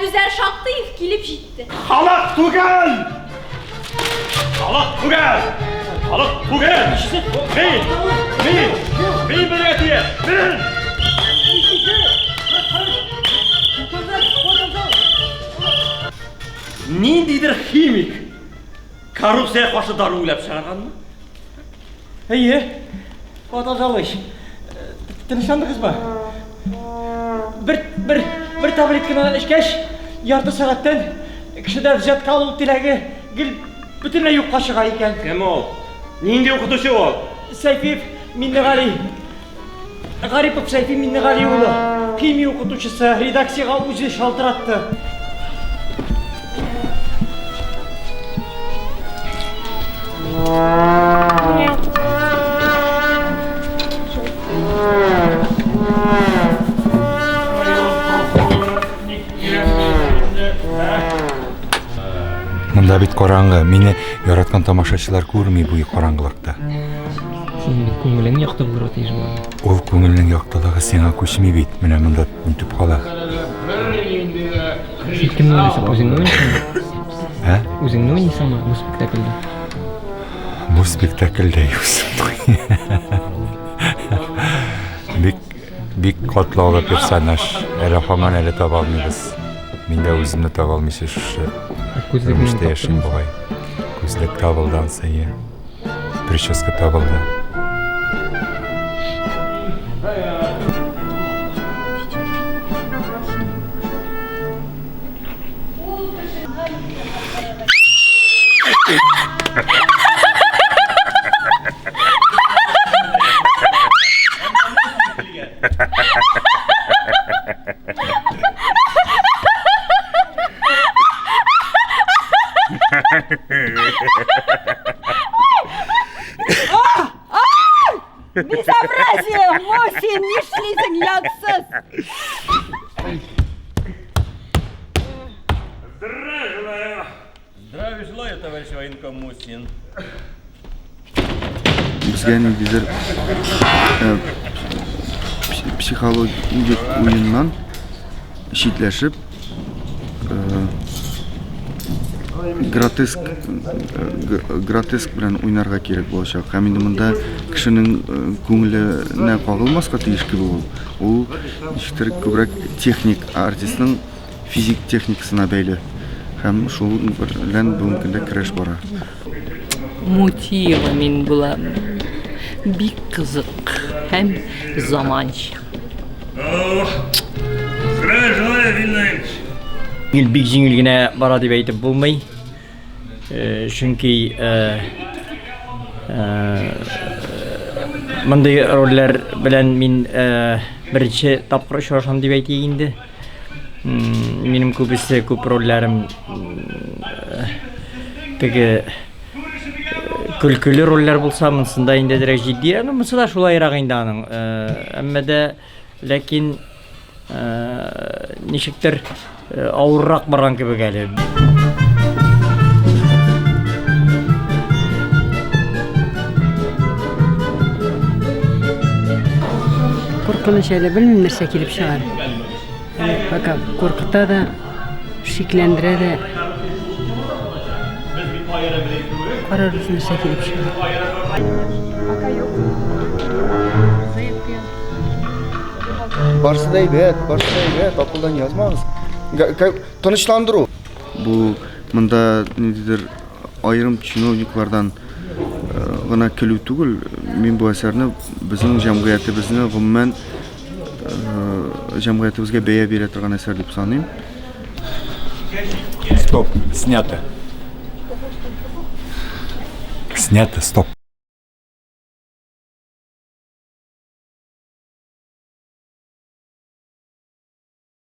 Әбүзәр Шактыев килеп җитте. Халык түгел! Халык түгел! Халык түгел! Мин бергә тиеш! Мин! Ниндидер химик коррупция каршы дару уйлап чыгарганмы? Әйе, Аталжалыш. Тынычландыңыз ба? Bir таблетканы эчкәч, ярты сәгатьтән кешедә взятка алу теләге гел бөтенләй юкка чыга икән. Кем ул? Нинди укытучы ул? Сәйфиев Миннегали. Гарипов Сәйфи Миннегали улы. Химия укытучысы редакциягә үзе шалтыратты. Мында бит караңгы, мине яраткан тамашачылар күрми буй караңгылыкта. Синең күңелең якты булыр тиеш була. Ул күңелнең яктылыгы сиңа күчми бит, менә монда үтеп кала. Кемне уйлыйсың, үзеңне уйлыйсыңмы? Үзеңне уйлыйсыңмы бу спектакльдә? Бу спектакльдә юсым. Бик катлаулы персонаж. Әле һаман әле таба алмыйбыз. Мин дә үземне таба алмыйча шушы. Күзлекне яшим бугай. Күзлек табылдан сәйе. Прическа табылды. Безобразие! Мосин, не шлизен, ятсыз! Здравия желаю, товарищ военком Мусин. Bizga nidir psixologik o'yindan shitlashib grotesk bilan o'ynarga kerak bo'lacak. Ham endi bunda kishining ko'ngliga qo'g'ilmasga tegishli bo'ladi. U ishtir ko'proq texnik artistning fizik texnikasına bəyli. Ham shu bilan mumkinda kirish bora. Мотивы мен була бик кызык һәм заманча. Здравия желаю, Вильневич. Мин бик җиңел генә бара дип әйтеп булмый. Чөнки мондый рольләр белән мин беренче тапкыр очрашам дип әйтик инде. Минем күп рольләрем теге көлкілі рольлер булса, монсында инде дәрәҗә җитди. Монсы да шулайрак инде аның. Әмма дә ләкин ничектер авыррак барган кебек әле. Куркыныч әле белмим нәрсә килеп чыгар. Пока куркыта да, шикләндерә дә. Карарыз нәрсә килеп чыгар. Barsı da evet, akıldan yazmağız. Tanışlandırı. Bu mında nedir ayrım чиновниклардан gana kelü tugul. Min bu eserini bizim jamgiyatımızın gümmen jamgiyatımızga beya bere turgan eser dep sanayım. Стоп, снято. Снято, стоп.